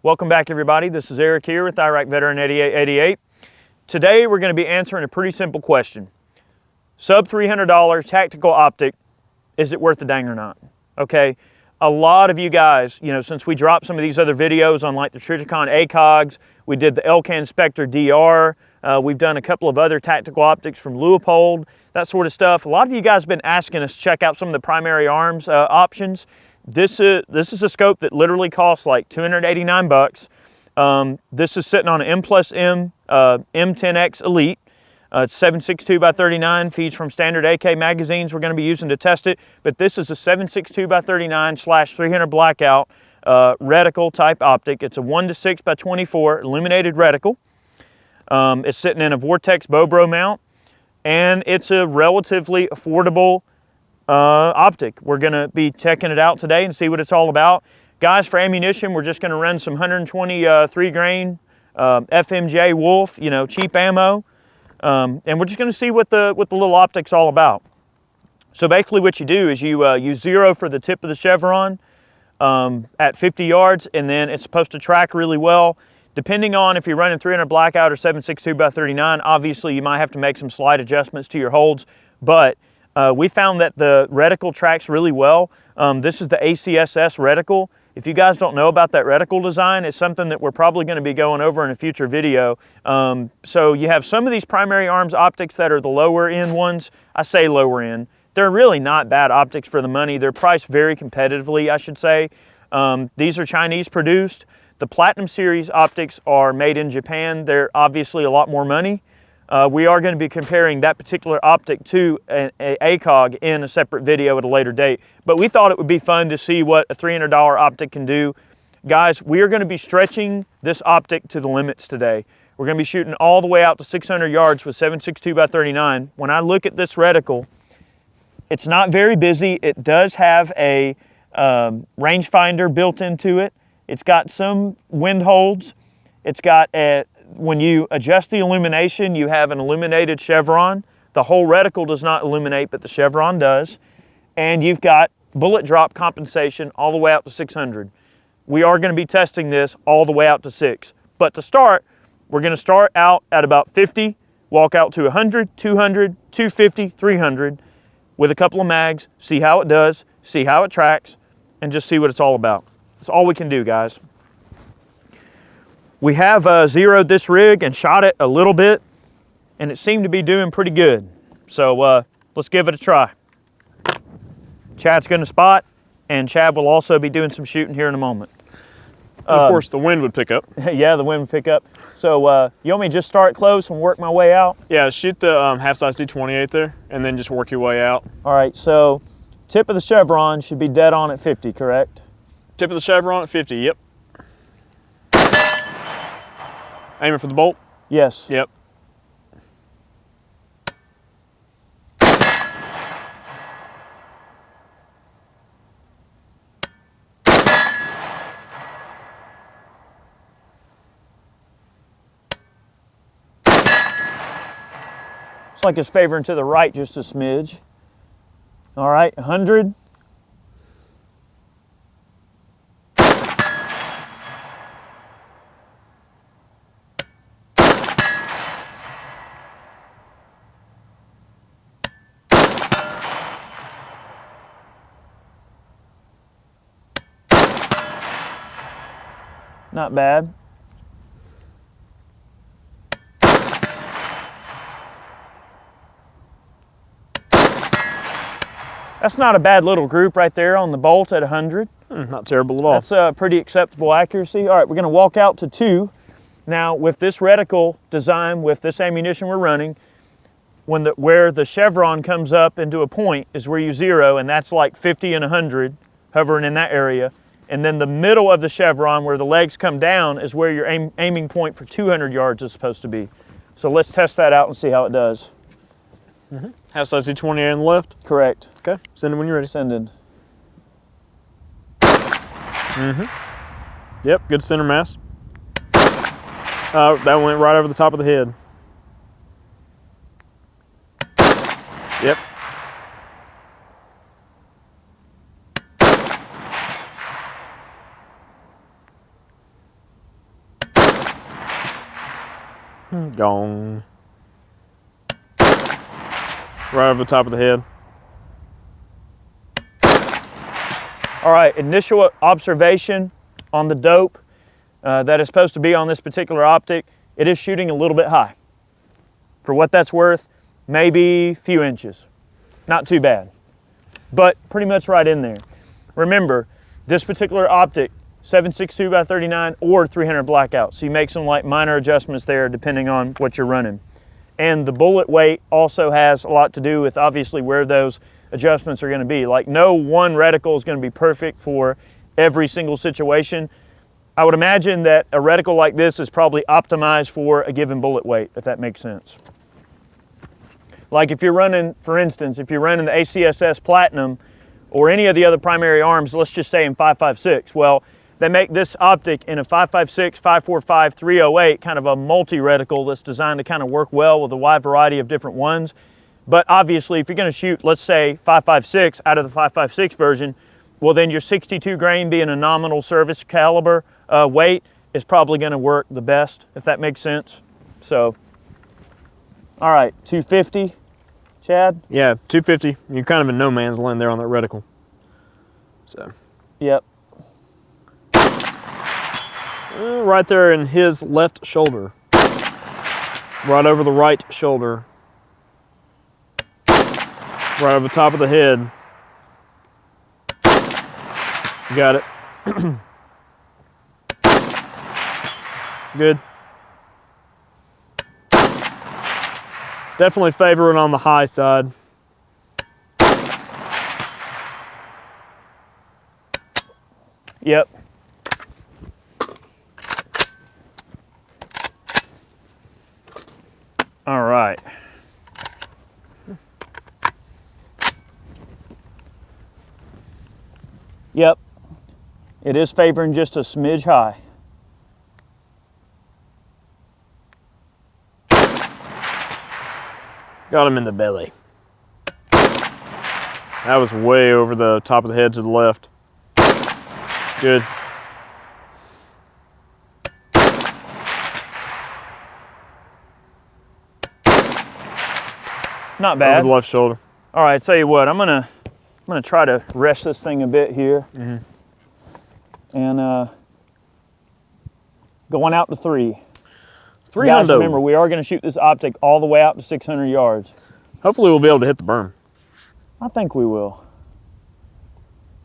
Welcome back, everybody. This is Eric here with Iraq Veteran 8888. Today we're going to be answering a pretty simple question. Sub $300 tactical optic, is it worth the dang or not? Okay, a lot of you guys, since we dropped some of these other videos on like the Triticon ACOGs, we did the LK Inspector DR, we've done a couple of other tactical optics from Leupold, that sort of stuff. A lot of you guys have been asking us to check out some of the primary arms options. This is a scope that literally costs like 289 bucks. This is sitting on an M+M M10X Elite. It's 7.62 by 39, feeds from standard AK magazines we're going to be using to test it. But this is a 7.62 by 39/300 blackout reticle type optic. It's a 1:6 by 24 illuminated reticle. It's sitting in a Vortex Bobro mount, and it's a relatively affordable optic. We're going to be checking it out today and see what it's all about. Guys, for ammunition, we're just going to run some 123 grain FMJ Wolf, cheap ammo, and we're just going to see what the little optic's all about. So basically what you do is you zero for the tip of the chevron at 50 yards, and then it's supposed to track really well. Depending on if you're running 300 blackout or 7.62 by 39, obviously you might have to make some slight adjustments to your holds, but we found that the reticle tracks really well. This is the ACSS reticle. If you guys don't know about that reticle design, it's something that we're probably going to be going over in a future video. So you have some of these primary arms optics that are the lower end ones. I say lower end. They're really not bad optics for the money. They're priced very competitively, I should say. These are Chinese produced. The Platinum Series optics are made in Japan. They're obviously a lot more money. We are going to be comparing that particular optic to an ACOG in a separate video at a later date. But we thought it would be fun to see what a $300 optic can do. Guys, we are going to be stretching this optic to the limits today. We're going to be shooting all the way out to 600 yards with 7.62 by 39. When I look at this reticle, it's not very busy. It does have a rangefinder built into it. It's got some wind holds. It's got when you adjust the illumination, you have an illuminated chevron. The whole reticle does not illuminate, but the chevron does. And you've got bullet drop compensation all the way out to 600. We are going to be testing this all the way out to 6. But to start, we're going to start out at about 50, walk out to 100, 200, 250, 300 with a couple of mags, see how it does, see how it tracks, and just see what it's all about. That's all we can do, guys. We have zeroed this rig and shot it a little bit, and it seemed to be doing pretty good. So let's give it a try. Chad's going to spot, and Chad will also be doing some shooting here in a moment. Of course, the wind would pick up. Yeah, the wind would pick up. So you want me to just start close and work my way out? Yeah, shoot the half-size D28 there, and then just work your way out. All right, so tip of the chevron should be dead on at 50, correct? Tip of the chevron at 50, yep. Aiming for the bolt? Yes. Yep. It's like it's favoring to the right just a smidge. All right, 100. Not bad. That's not a bad little group right there on the bolt at 100. Not terrible at all. That's pretty acceptable accuracy. All right, we're going to walk out to 2. Now, with this reticle design, with this ammunition we're running, where the chevron comes up into a point is where you zero, and that's like 50 and 100, hovering in that area. And then the middle of the chevron, where the legs come down, is where your aiming point for 200 yards is supposed to be. So let's test that out and see how it does. Half-size D28 on the left? Correct. Okay, send it when you're ready. Sending. Yep, good center mass. That went right over the top of the head. Yep. Gone. Right over the top of the head. All right, initial observation on the dope that is supposed to be on this particular optic. It is shooting a little bit high. For what that's worth, maybe a few inches. Not too bad, but pretty much right in there. Remember, this particular optic, 762 by 39 or 300 blackout. So you make some like minor adjustments there depending on what you're running. And the bullet weight also has a lot to do with obviously where those adjustments are going to be. Like no one reticle is going to be perfect for every single situation. I would imagine that a reticle like this is probably optimized for a given bullet weight, if that makes sense. Like if you're running, for instance, if you're running the ACSS Platinum or any of the other primary arms, let's just say in 5.56, well, they make this optic in a 5.56, 5.45, 308, kind of a multi-reticle that's designed to kind of work well with a wide variety of different ones. But obviously, if you're going to shoot, let's say 5.56 out of the 5.56 version, well then your 62 grain being a nominal service caliber weight is probably going to work the best, if that makes sense. So, all right, 250, Chad? Yeah, 250. You're kind of in no man's land there on that reticle. So. Yep. Right there in his left shoulder. Right over the right shoulder. Right over the top of the head. Got it. Good. Definitely favoring on the high side. Yep. All right. Yep. It is favoring just a smidge high. Got him in the belly. That was way over the top of the head to the left. Good. Not bad. Over the left shoulder. All right, tell you what, I'm gonna try to rest this thing a bit here. And going out to 3. 300. Guys, remember, we are going to shoot this optic all the way out to 600 yards. Hopefully we'll be able to hit the berm. I think we will.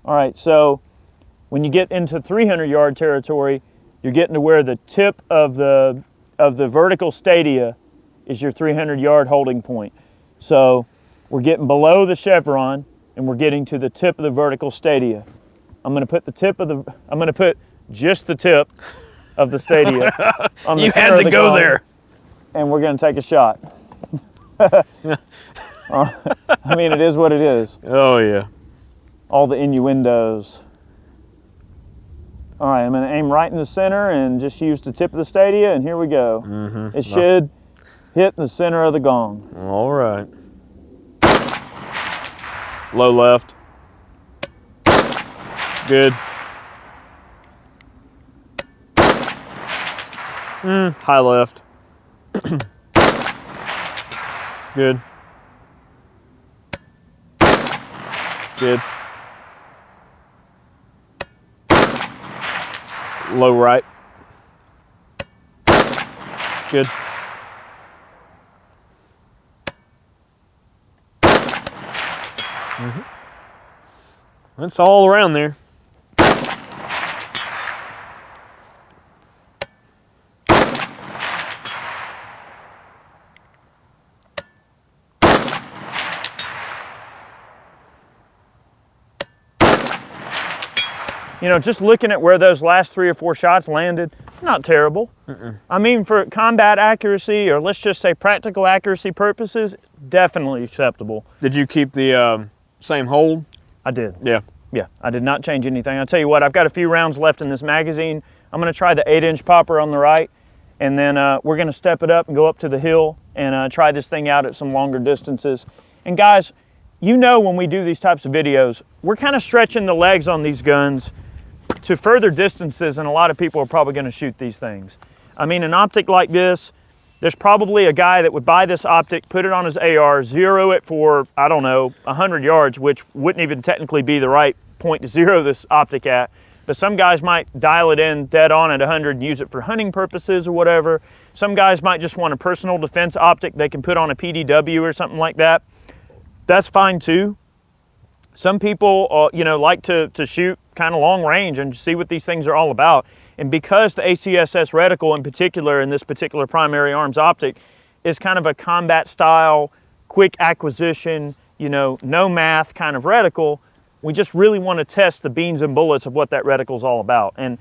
All right, so when you get into 300 yard territory, you're getting to where the tip of the vertical stadia is your 300 yard holding point. So we're getting below the chevron and we're getting to the tip of the vertical stadia. I'm going to put just the tip of the stadia on the You center had of to the go gong, there. and we're going to take a shot. I mean, it is what it is. Oh yeah. All the innuendos. All right, I'm going to aim right in the center and just use the tip of the stadia, and here we go. It should hit the center of the gong. All right. Low left. Good. High left. Good. Good. Low right. Good. That's all around there. You know, just looking at where those last 3 or 4 shots landed, not terrible. I mean, for combat accuracy, or let's just say practical accuracy purposes, definitely acceptable. Did you keep the same hold? I did. Yeah. Yeah, I did not change anything. I'll tell you what, I've got a few rounds left in this magazine. I'm going to try the 8-inch popper on the right, and then we're going to step it up and go up to the hill and try this thing out at some longer distances. And guys, you know when we do these types of videos, we're kind of stretching the legs on these guns to further distances, and a lot of people are probably going to shoot these things. I mean, an optic like this, there's probably a guy that would buy this optic, put it on his AR, zero it for, I don't know, 100 yards, which wouldn't even technically be the right point to zero this optic at. But some guys might dial it in dead on at 100 and use it for hunting purposes or whatever. Some guys might just want a personal defense optic they can put on a PDW or something like that. That's fine too. Some people, you know, like to shoot kind of long range and see what these things are all about. And because the ACSS reticle in particular, in this particular primary arms optic, is kind of a combat style, quick acquisition, you know, no math kind of reticle, we just really want to test the beans and bullets of what that reticle is all about. And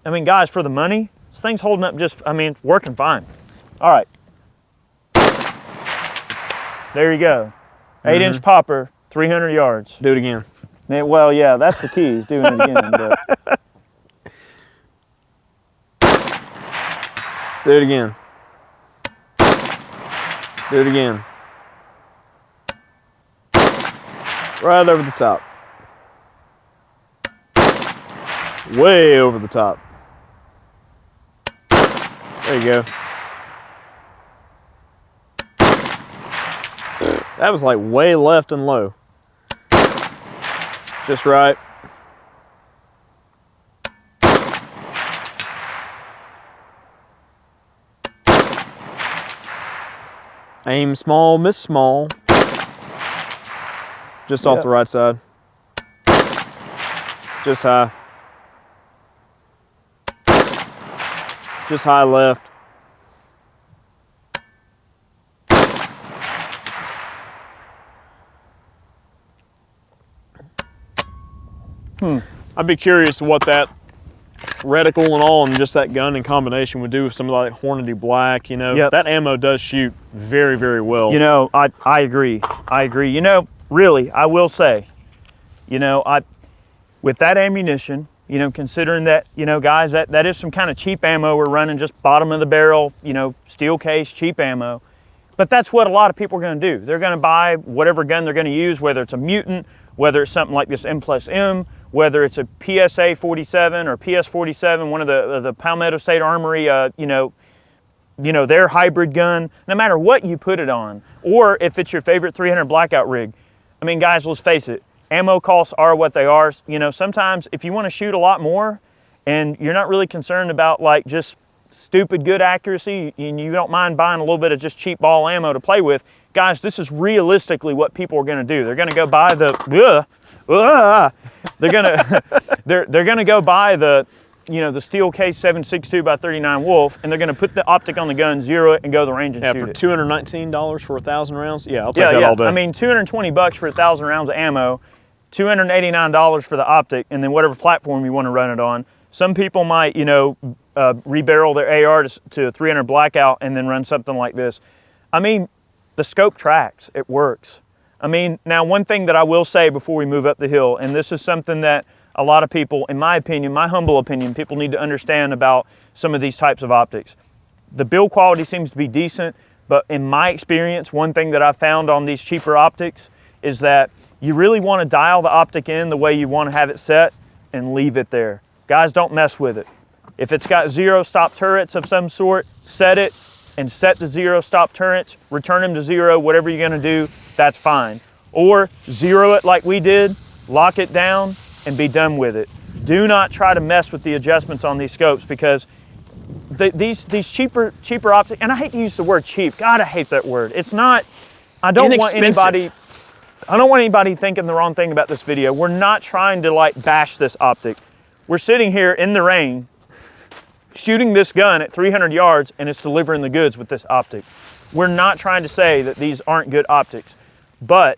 I mean, guys, for the money, this thing's holding up just, I mean, working fine. All right. There you go. 8-inch popper, 300 yards. Do it again. Yeah, well, yeah, that's the key, is doing it again. But. Do it again. Do it again. Right over the top. Way over the top. There you go. That was like way left and low. Just right. Aim small, miss small. Just off the right side. Just high. Just high left. I'd be curious what that reticle and all and just that gun in combination would do with some of like Hornady Black, you know. That ammo does shoot very, very well. You know, I agree. I agree. You know, really, I will say, you know, with that ammunition, you know, considering that, you know, guys, that is some kind of cheap ammo we're running, just bottom of the barrel, you know, steel case, cheap ammo. But that's what a lot of people are going to do. They're going to buy whatever gun they're going to use, whether it's a Mutant, whether it's something like this M+M, whether it's a PSA 47 or PS 47, one of the Palmetto State Armory, you know, their hybrid gun. No matter what you put it on, or if it's your favorite 300 blackout rig. I mean, guys, let's face it. Ammo costs are what they are. You know, sometimes if you want to shoot a lot more, and you're not really concerned about like just stupid good accuracy, and you don't mind buying a little bit of just cheap ball ammo to play with, guys, this is realistically what people are going to do. They're going to go buy the. They're gonna go buy the, you know, the steel case 7.62 by 39 Wolf, and they're gonna put the optic on the gun, zero it, and go to the range and shoot it. For $219 for 1,000 rounds. Yeah, I'll take that all day. I mean, $220 for 1,000 rounds of ammo, $289 for the optic, and then whatever platform you want to run it on. Some people might, you know, rebarrel their AR to a 300 blackout and then run something like this. I mean, the scope tracks. It works. I mean, now one thing that I will say before we move up the hill, and this is something that a lot of people, in my opinion, my humble opinion, people need to understand about some of these types of optics. The build quality seems to be decent, but in my experience, one thing that I've found on these cheaper optics is that you really want to dial the optic in the way you want to have it set and leave it there. Guys, don't mess with it. If it's got zero stop turrets of some sort, set it and set the zero stop turrets, return them to zero, whatever you're gonna do, that's fine. Or zero it like we did, lock it down, and be done with it. Do not try to mess with the adjustments on these scopes, because these cheaper optics, and I hate to use the word cheap, God, I hate that word. It's not, I don't want anybody thinking the wrong thing about this video. We're not trying to like bash this optic. We're sitting here in the rain, shooting this gun at 300 yards, and it's delivering the goods with this optic. We're not trying to say that these aren't good optics, but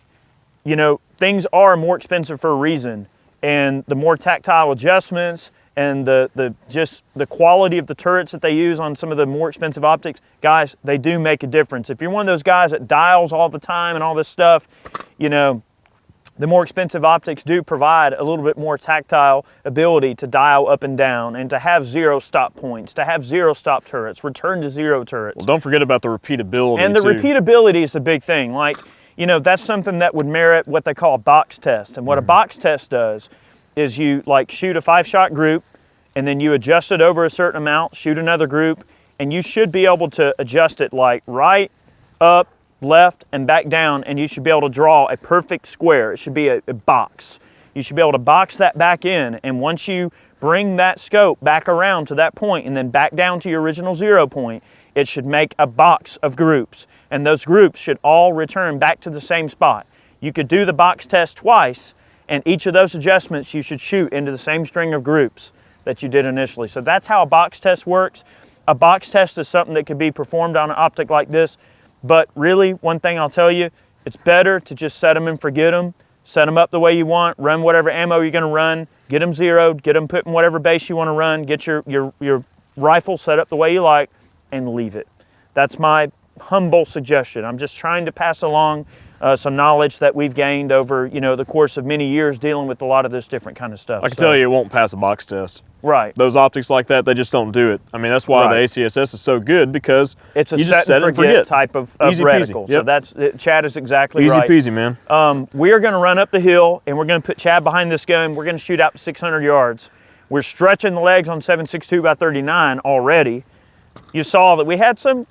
you know, things are more expensive for a reason, and the more tactile adjustments and the quality of the turrets that they use on some of the more expensive optics, guys, they do make a difference. If you're one of those guys that dials all the time and all this stuff, you know, the more expensive optics do provide a little bit more tactile ability to dial up and down, and to have zero stop points, to have zero stop turrets, return to zero turrets. Well, don't forget about the repeatability. And the repeatability is a big thing. Like, you know, that's something that would merit what they call a box test. And what a box test does is you like shoot a 5-shot group, and then you adjust it over a certain amount, shoot another group, and you should be able to adjust it like right, up, left, and back down, and you should be able to draw a perfect square. It should be a box. You should be able to box that back in, and once you bring that scope back around to that point and then back down to your original 0 point, it should make a box of groups, and those groups should all return back to the same spot. You could do the box test twice, and each of those adjustments you should shoot into the same string of groups that you did initially. So that's how a box test works. A box test is something that could be performed on an optic like this, but really, one thing I'll tell you, it's better to just set them and forget them. Set them up the way you want, run whatever ammo you're gonna run, get them zeroed, get them put in whatever base you wanna run, get your rifle set up the way you like, and leave it. That's my humble suggestion. I'm just trying to pass along some knowledge that we've gained over, you know, the course of many years dealing with a lot of this different kind of stuff. I can tell you it won't pass a box test. Right. Those optics like that, they just don't do it. I mean, that's why the ACSS is so good, because it's a set and forget type of reticle. Yep. So that's, Chad is exactly easy right. Easy peasy, man. We are gonna run up the hill and we're gonna put Chad behind this gun. We're gonna shoot out to 600 yards. We're stretching the legs on 7.62 by 39 already. You saw that we had some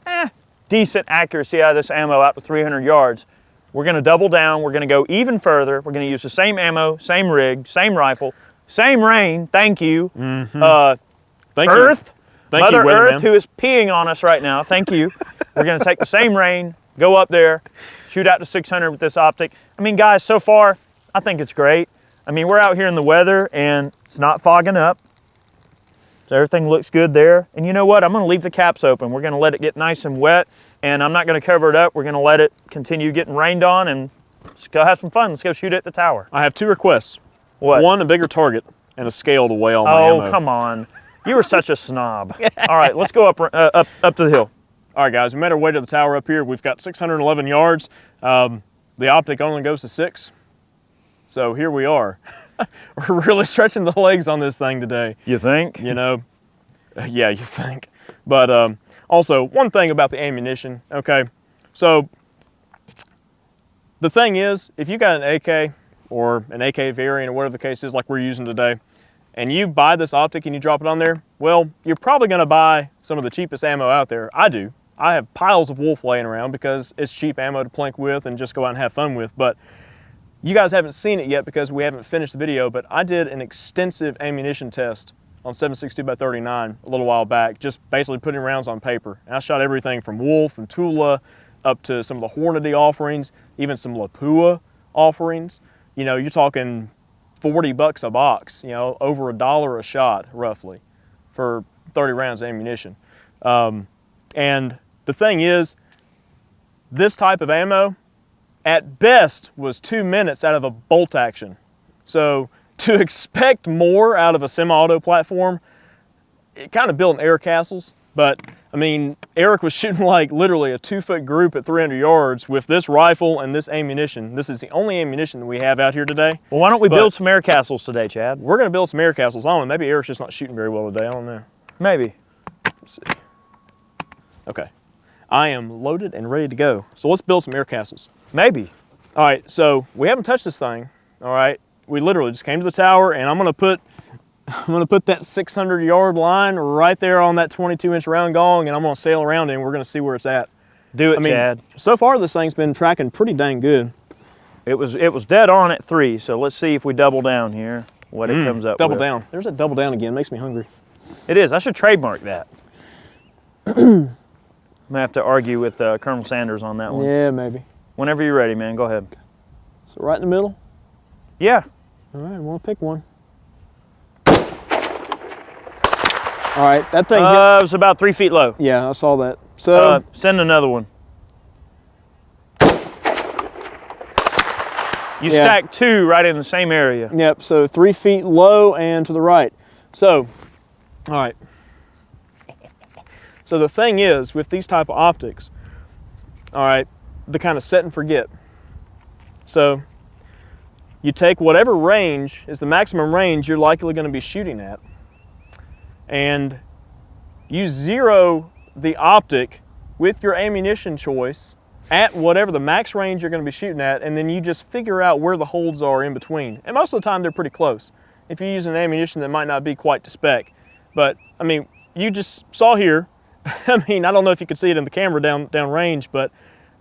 decent accuracy out of this ammo out to 300 yards. We're gonna double down, we're gonna go even further. We're gonna use the same ammo, same rig, same rifle, same rain, thank you. Thank Earth, you. Mother Earth, who is peeing on us right now, thank you. We're gonna take the same rain, go up there, shoot out to 600 with this optic. I mean, guys, so far, I think it's great. I mean, we're out here in the weather and it's not fogging up. So everything looks good there. And you know what? I'm gonna leave the caps open. We're gonna let it get nice and wet, and I'm not gonna cover it up. We're gonna let it continue getting rained on, and let's go have some fun. Let's go shoot at the tower. I have 2 requests. What? One, a bigger target, and a scale to weigh all my ammo. Oh, come on. You were such a snob. All right, let's go up to the hill. All right, guys, we made our way to the tower up here. We've got 611 yards. The optic only goes to 6. So here we are. We're really stretching the legs on this thing today. You think? You know, yeah, you think. But also, one thing about the ammunition, okay? So the thing is, if you got an AK or an AK variant or whatever the case is like we're using today, and you buy this optic and you drop it on there, well, you're probably gonna buy some of the cheapest ammo out there. I do. I have piles of Wolf laying around because it's cheap ammo to plink with and just go out and have fun with. But you guys haven't seen it yet because we haven't finished the video, but I did an extensive ammunition test on 7.62 by 39 a little while back, just basically putting rounds on paper. And I shot everything from Wolf and Tula up to some of the Hornady offerings, even some Lapua offerings. You know, you're talking 40 bucks a box, you know, over $1 a shot roughly for 30 rounds of ammunition. And the thing is, this type of ammo at best was 2 minutes out of a bolt action. So to expect more out of a semi-auto platform, it kind of built air castles. But I mean, Eric was shooting like literally a 2-foot group at 300 yards with this rifle and this ammunition. This is the only ammunition that we have out here today. Well, why don't we build some air castles today, Chad? We're gonna build some air castles. I don't know, maybe Eric's just not shooting very well today, I don't know. Maybe. Let's see. Okay, I am loaded and ready to go. So let's build some air castles. Maybe. All right, so we haven't touched this thing, all right? We literally just came to the tower, and I'm gonna put that 600-yard line right there on that 22-inch round gong, and I'm gonna sail around it, and we're gonna see where it's at. Do it, Chad. So far this thing's been tracking pretty dang good. It was dead on at 3, so let's see if we double down here, what it comes up double with. down. There's that double down again, makes me hungry. It is, I should trademark that. I'm gonna have to argue with Colonel Sanders on that one. Yeah, maybe. Whenever you're ready, man, go ahead. So right in the middle? Yeah. All right, I want to pick one. All right, that thing it was about 3 feet low. Yeah, I saw that. So send another one. You stacked 2 right in the same area. Yep, so 3 feet low and to the right. So, all right. So the thing is, with these type of optics, all right, the kind of set and forget. So you take whatever range is the maximum range you're likely going to be shooting at, and you zero the optic with your ammunition choice at whatever the max range you're going to be shooting at, and then you just figure out where the holds are in between. And most of the time they're pretty close if you're using ammunition that might not be quite to spec. But I mean, you just saw here, I mean, I don't know if you could see it in the camera down range, but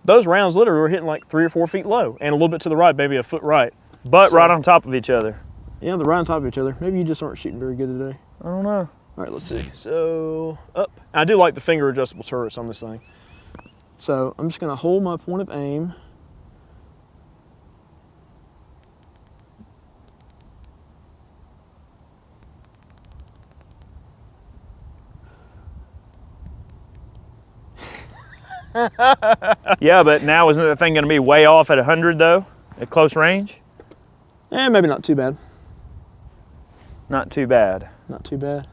those rounds literally were hitting like 3 or 4 feet low and a little bit to the right, maybe a foot right. But so, right on top of each other. Yeah, they're right on top of each other. Maybe you just aren't shooting very good today. I don't know. All right, let's see. So, up. I do like the finger adjustable turrets on this thing. So, I'm just gonna hold my point of aim. Yeah, but now isn't the thing gonna be way off at 100 though, at close range? Eh, maybe not too bad. Not too bad. Not too bad.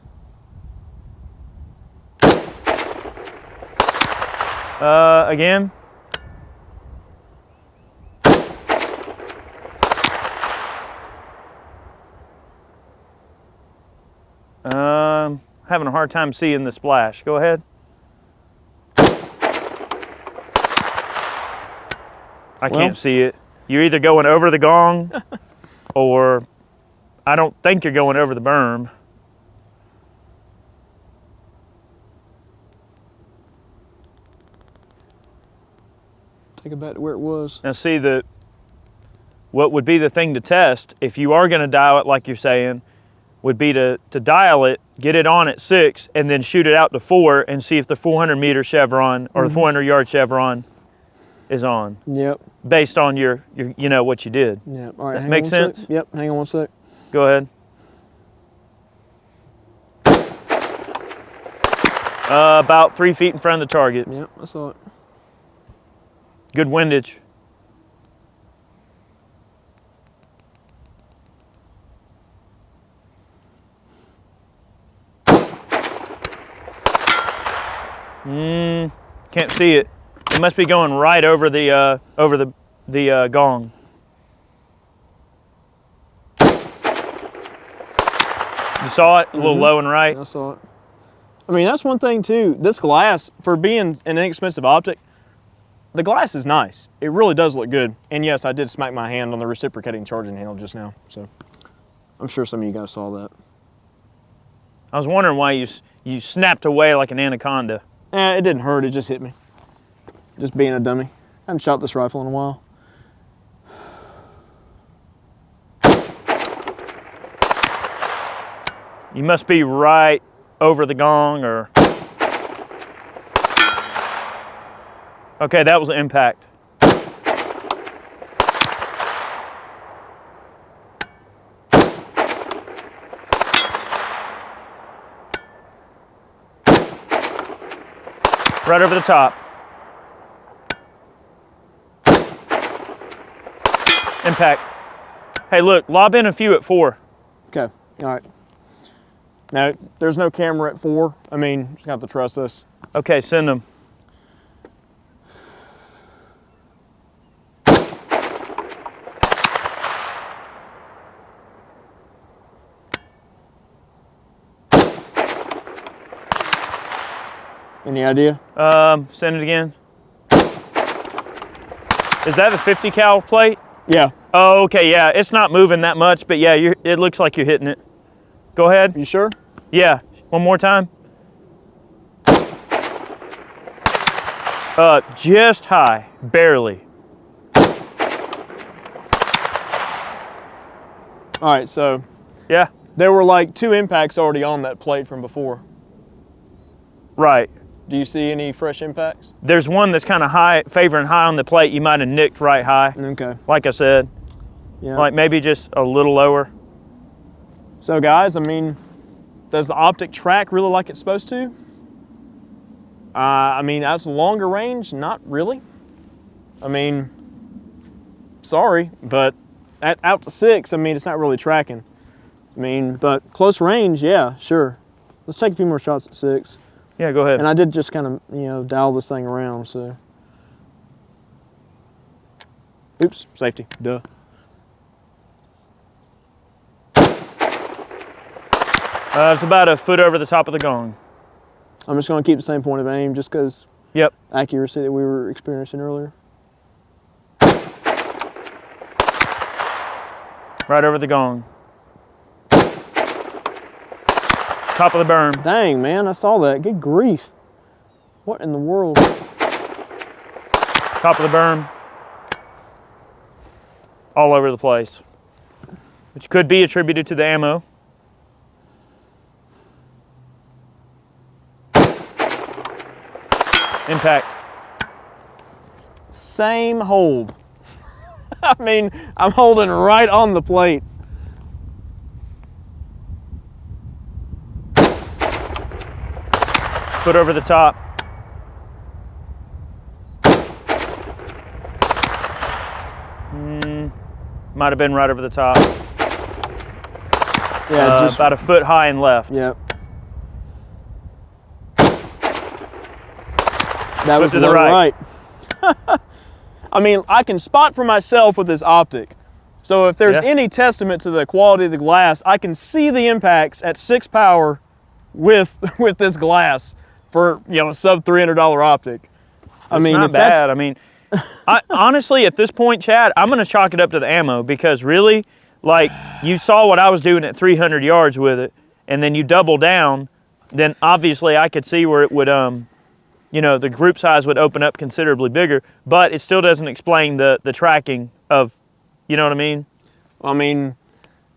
Again. Having a hard time seeing the splash. Go ahead. I can't see it. You're either going over the gong or I don't think you're going over the berm. Take it back to where it was. Now see, what would be the thing to test if you are going to dial it like you're saying would be to dial it, get it on at 6, and then shoot it out to 4 and see if the 400 meter chevron or the 400 yard chevron is on. Yep. Based on your you know what you did. Yep. All right. That makes sense? Sec. Yep. Hang on one sec. Go ahead. About 3 feet in front of the target. Yep, I saw it. Good windage. Can't see it. It must be going right over the gong. You saw it? A little low and right? I saw it. I mean, that's one thing too. This glass, for being an inexpensive optic, the glass is nice. It really does look good. And yes, I did smack my hand on the reciprocating charging handle just now. So I'm sure some of you guys saw that. I was wondering why you snapped away like an anaconda. It didn't hurt, it just hit me. Just being a dummy. I haven't shot this rifle in a while. You must be right over the gong or... Okay, that was an impact. Right over the top. Impact. Hey, look, lob in a few at 4. Okay, all right. Now, there's no camera at 4. I mean, you just have to trust us. Okay, send them. Any idea? Send it again. Is that a 50 cal plate? Yeah. Oh, okay, yeah. It's not moving that much, but yeah, it looks like you're hitting it. Go ahead. You sure? Yeah. One more time. Just high, barely. All right, so. Yeah. There were like 2 impacts already on that plate from before. Right. Do you see any fresh impacts? There's one that's kind of high, favoring high on the plate. You might have nicked right high. Okay. Like I said. Yeah. Like maybe just a little lower. So guys, I mean, does the Optic track really like it's supposed to? I mean, that's longer range, not really. I mean, sorry, but out to 6, I mean, it's not really tracking. I mean, but close range, yeah, sure. Let's take a few more shots at 6. Yeah, go ahead. And I did just kind of, you know, dial this thing around, so. Oops, safety, duh. It's about a foot over the top of the gong. I'm just going to keep the same point of aim just because Yep. accuracy that we were experiencing earlier. Right over the gong. Top of the berm. Dang, man, I saw that. Good grief. What in the world? Top of the berm. All over the place. Which could be attributed to the ammo. Impact. Same hold. I mean, I'm holding right on the plate. Foot over the top. Might have been right over the top. Yeah, just about a foot high and left. Yep. That was to the low right. I mean, I can spot for myself with this optic. So if there's any testament to the quality of the glass, I can see the impacts at 6 power with this glass for, you know, a sub $300 optic. I mean, not bad. I mean, honestly, at this point, Chad, I'm going to chalk it up to the ammo because really, like, you saw what I was doing at 300 yards with it, and then you double down, then obviously I could see where it would, you know, the group size would open up considerably bigger, but it still doesn't explain the tracking of, you know what I mean? I mean,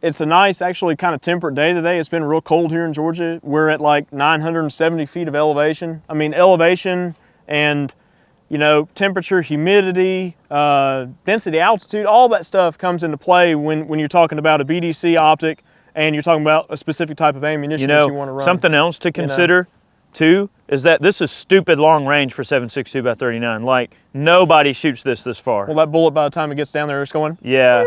it's a nice, actually kind of temperate day today. It's been real cold here in Georgia. We're at like 970 feet of elevation. I mean, elevation and, you know, temperature, humidity, density, altitude, all that stuff comes into play when you're talking about a BDC optic and you're talking about a specific type of ammunition that you want to run. Something else to consider, too, is that this is stupid long range for 7.62 by 39. Like, nobody shoots this far. Well, that bullet, by the time it gets down there, it's going. Yeah.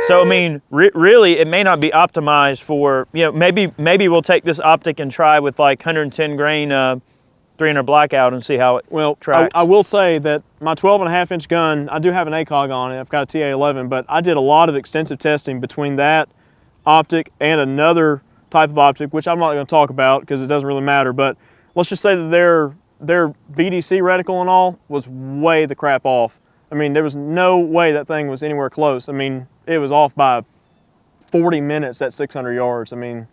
So, I mean, really, it may not be optimized for, you know, maybe we'll take this optic and try with like 110 grain 300 blackout and see how it tracks. I will say that my 12.5 inch gun, I do have an ACOG on it. I've got a TA11, but I did a lot of extensive testing between that optic and another type of optic, which I'm not going to talk about because it doesn't really matter. But let's just say that their BDC reticle and all was way the crap off. I mean, there was no way that thing was anywhere close. I mean, it was off by 40 minutes at 600 yards. I mean,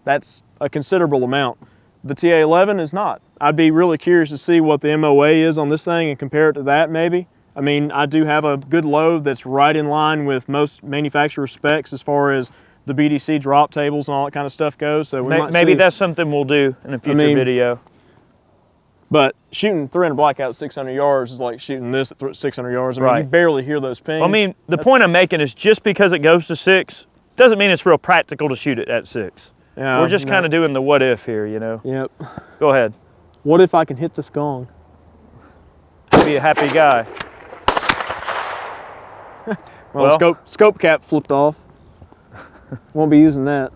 that's a considerable amount. The TA11 is not. I'd be really curious to see what the MOA is on this thing and compare it to that maybe. I mean, I do have a good load that's right in line with most manufacturer specs as far as the BDC drop tables and all that kind of stuff goes. So maybe that's something we'll do in a future video. But shooting 300 blackout at 600 yards is like shooting this at 600 yards. I mean, you barely hear those pings. I mean, the point I'm making is just because it goes to 6 doesn't mean it's real practical to shoot it at 6. Yeah, we're just kind of doing the what if here, you know? Yep. Go ahead. What if I can hit this gong? Be a happy guy. well, scope cap flipped off. Won't be using that.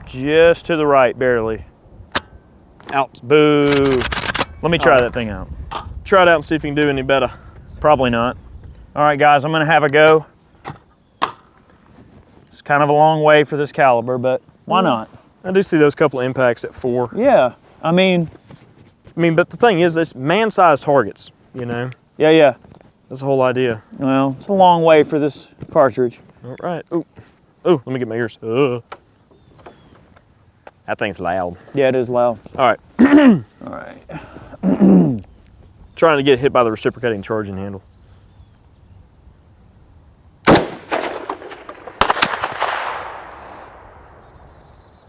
Just to the right, barely. Out. Boo. Let me try that thing out. Try it out and see if you can do any better. Probably not. All right, guys, I'm gonna have a go. It's kind of a long way for this caliber, but why not? I do see those couple of impacts at 4. Yeah, I mean, but the thing is, it's man-sized targets, you know? Yeah. That's the whole idea. Well, it's a long way for this cartridge. All right. Ooh, let me get my ears. That thing's loud. Yeah, it is loud. All right. All right. Trying to get hit by the reciprocating charging handle.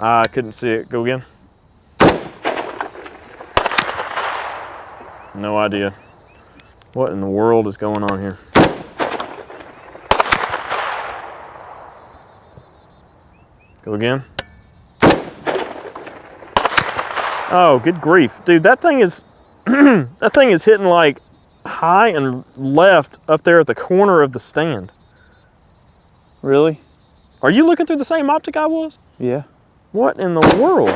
I couldn't see it. Go again. No idea. What in the world is going on here? Go again. Oh, good grief. Dude, that thing is that thing is hitting like high and left up there at the corner of the stand. Really? Are you looking through the same optic I was? Yeah. What in the world?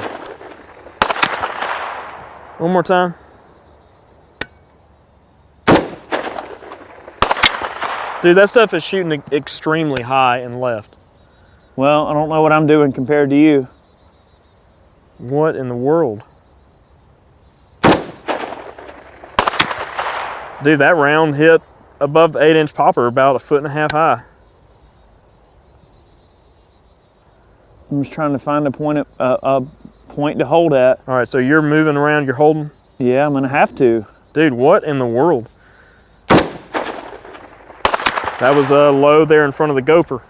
One more time. Dude, that stuff is shooting extremely high and left. Well, I don't know what I'm doing compared to you. What in the world? Dude, that round hit above the 8-inch popper about 1.5 feet high. I'm just trying to find a point to hold at. All right, so you're moving around, you're holding? Yeah, I'm gonna have to. Dude, what in the world? That was low there in front of the gopher.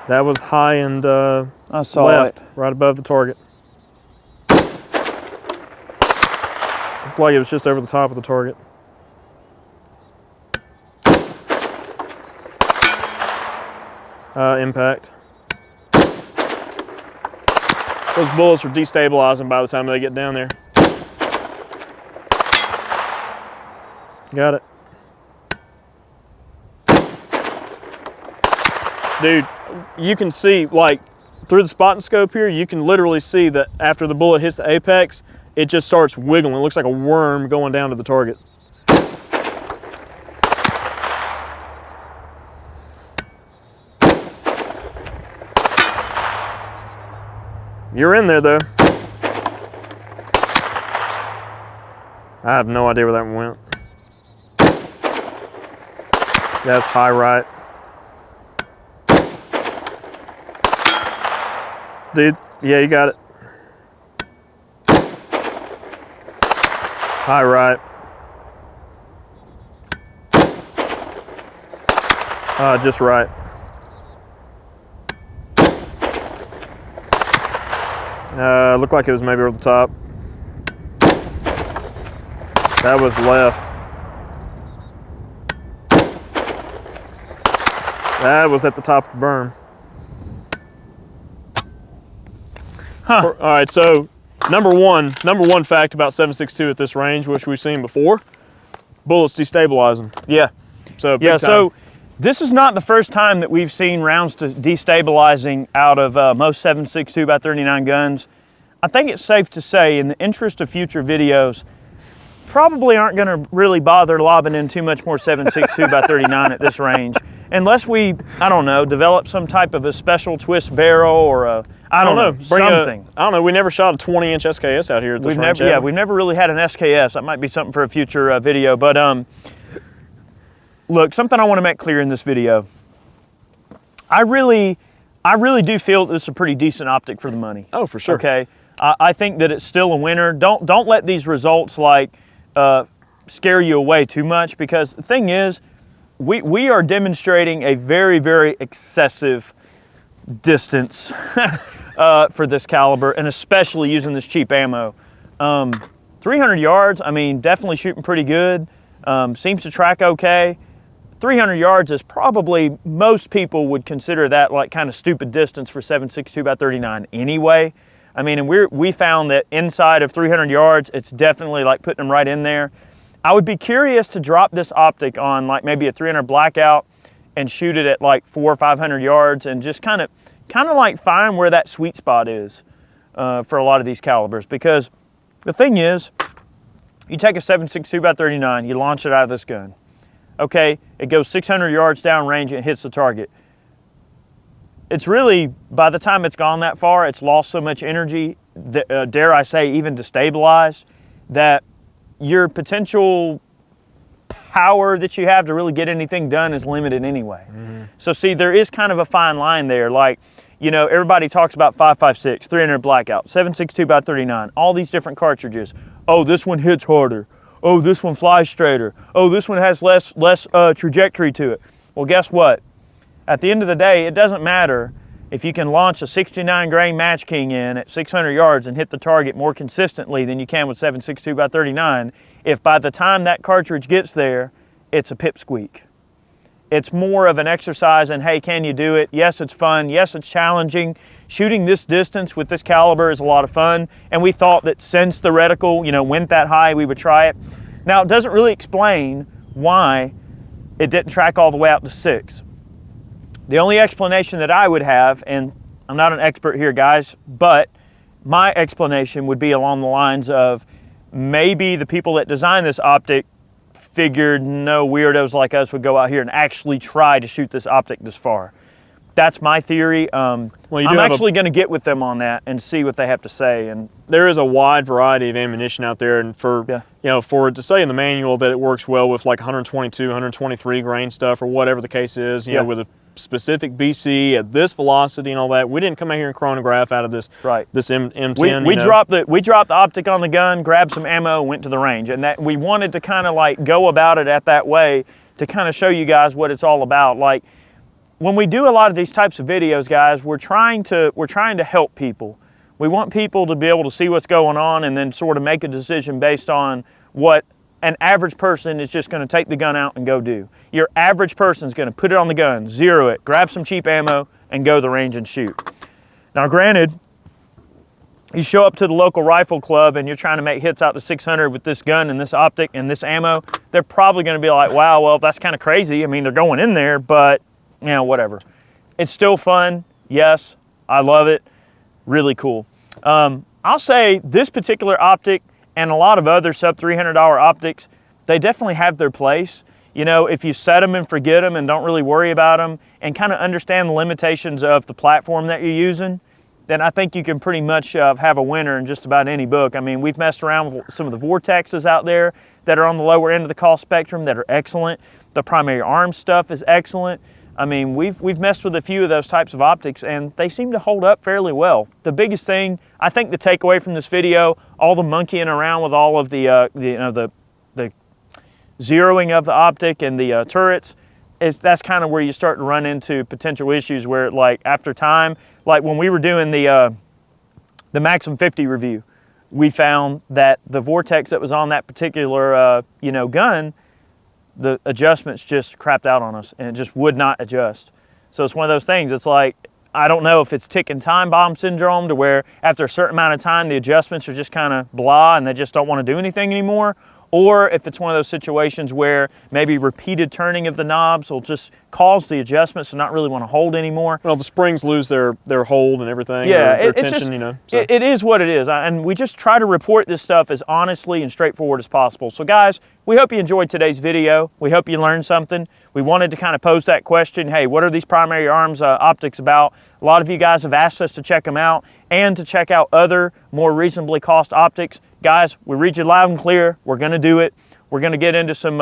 That was high and I saw left, it. right above the target. Looked like it was just over the top of the target. Impact. Those bullets are destabilizing by the time they get down there. Got it. Dude, you can see, like, through the spotting scope here, you can literally see that after the bullet hits the apex, it just starts wiggling. It looks like a worm going down to the target. You're in there, though. I have no idea where that one went. That's high right. Dude, yeah, you got it. High right. Just right. Looked like it was maybe over the top. That was left. That was at the top of the berm. Huh. All right, so number one fact about 7.62 at this range, which we've seen before, bullets destabilizing. Yeah. So Yeah, big time. so this is not the first time that we've seen rounds destabilizing out of most 7.62 by 39 guns. I think it's safe to say, in the interest of future videos, probably aren't going to really bother lobbing in too much more 7.62 by 39 at this range, unless we, I don't know, develop some type of a special twist barrel or a, I don't know, something. I don't know. We never shot a 20-inch SKS out here at this range. Yeah, we've never really had an SKS. That might be something for a future video. But look, something I want to make clear in this video. I really do feel this is a pretty decent optic for the money. Oh, for sure. Okay, I think that it's still a winner. Don't let these results like scare you away too much, because the thing is, we are demonstrating a very, very excessive distance for this caliber, and especially using this cheap ammo. 300 yards, I mean, definitely shooting pretty good. Seems to track okay. 300 yards is probably, most people would consider that like kind of stupid distance for 7.62 by 39 anyway. I mean, and we found that inside of 300 yards, it's definitely like putting them right in there. I would be curious to drop this optic on like maybe a 300 blackout and shoot it at like 400 or 500 yards and just kind of like find where that sweet spot is for a lot of these calibers. Because the thing is, you take a 7.62 by 39, you launch it out of this gun. Okay, it goes 600 yards downrange and it hits the target. It's really, by the time it's gone that far, it's lost so much energy, that, dare I say, even destabilized, that your potential power that you have to really get anything done is limited anyway. Mm-hmm. So see, there is kind of a fine line there. Like, you know, everybody talks about 5.56, 300 blackout, 7.62 by 39, all these different cartridges. Oh, this one hits harder. Oh, this one flies straighter. Oh, this one has less trajectory to it. Well, guess what? At the end of the day, it doesn't matter if you can launch a 69 grain Match King in at 600 yards and hit the target more consistently than you can with 7.62 by 39, if by the time that cartridge gets there, it's a pipsqueak. It's more of an exercise in, hey, can you do it? Yes, it's fun. Yes, it's challenging. Shooting this distance with this caliber is a lot of fun, and we thought that since the reticle, you know, went that high, we would try it. Now, it doesn't really explain why it didn't track all the way out to 6. The only explanation that I would have, and I'm not an expert here, guys, but my explanation would be along the lines of maybe the people that designed this optic figured no weirdos like us would go out here and actually try to shoot this optic this far. That's my theory. I'm actually going to get with them on that and see what they have to say. And there is a wide variety of ammunition out there, and for you know, for it to say in the manual that it works well with like 122, 123 grain stuff or whatever the case is, you know, with a specific BC at this velocity and all that. We didn't come out here and chronograph out of this this M10. We dropped the optic on the gun, grabbed some ammo, went to the range, and that we wanted to kind of like go about it at that way to kind of show you guys what it's all about. Like when we do a lot of these types of videos, guys, we're trying to help people. We want people to be able to see what's going on and then sort of make a decision based on what an average person is just going to take the gun out and go do. Your average person is going to put it on the gun, zero it, grab some cheap ammo, and go to the range and shoot. Now, granted, you show up to the local rifle club and you're trying to make hits out to 600 with this gun and this optic and this ammo, they're probably going to be like, wow, well, that's kind of crazy. I mean, they're going in there, but, you know, whatever. It's still fun. Yes, I love it. Really cool. I'll say this particular optic and a lot of other sub $300 optics, they definitely have their place. You know, if you set them and forget them and don't really worry about them and kind of understand the limitations of the platform that you're using, then I think you can pretty much have a winner in just about any book. I mean, we've messed around with some of the Vortexes out there that are on the lower end of the cost spectrum that are excellent. The primary arm stuff is excellent. I mean, we've messed with a few of those types of optics and they seem to hold up fairly well. The biggest thing, I think the takeaway from this video, all the monkeying around with all of the zeroing of the optic and the turrets, that's kind of where you start to run into potential issues where, like, after time, like when we were doing the Maxim 50 review, we found that the vortex that was on that particular gun, the adjustments just crapped out on us and it just would not adjust. So it's one of those things, it's like, I don't know if it's ticking time bomb syndrome to where after a certain amount of time the adjustments are just kind of blah and they just don't want to do anything anymore, or if it's one of those situations where maybe repeated turning of the knobs will just cause the adjustments to not really want to hold anymore. Well, the springs lose their hold and everything, yeah, their tension, just, you know. So. It is what it is, and we just try to report this stuff as honestly and straightforward as possible. So guys, we hope you enjoyed today's video. We hope you learned something. We wanted to kind of pose that question, hey, what are these primary arms optics about? A lot of you guys have asked us to check them out and to check out other more reasonably cost optics. Guys, we read you loud and clear. We're going to do it. We're going to get into some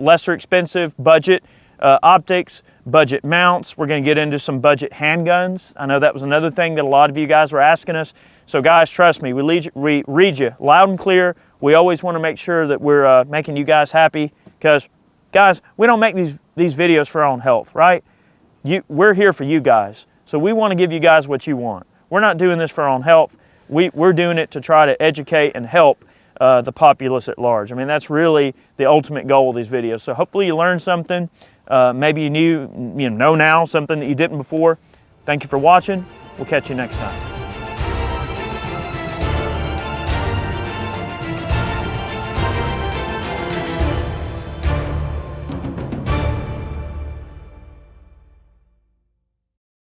lesser expensive budget optics, budget mounts. We're going to get into some budget handguns. I know that was another thing that a lot of you guys were asking us. So guys, trust me, we read you loud and clear. We always want to make sure that we're making you guys happy because, guys, we don't make these videos for our own health, right? We're here for you guys. So we want to give you guys what you want. We're not doing this for our own health. We're doing it to try to educate and help the populace at large. I mean, that's really the ultimate goal of these videos. So hopefully you learned something. Maybe you know now something that you didn't before. Thank you for watching. We'll catch you next time.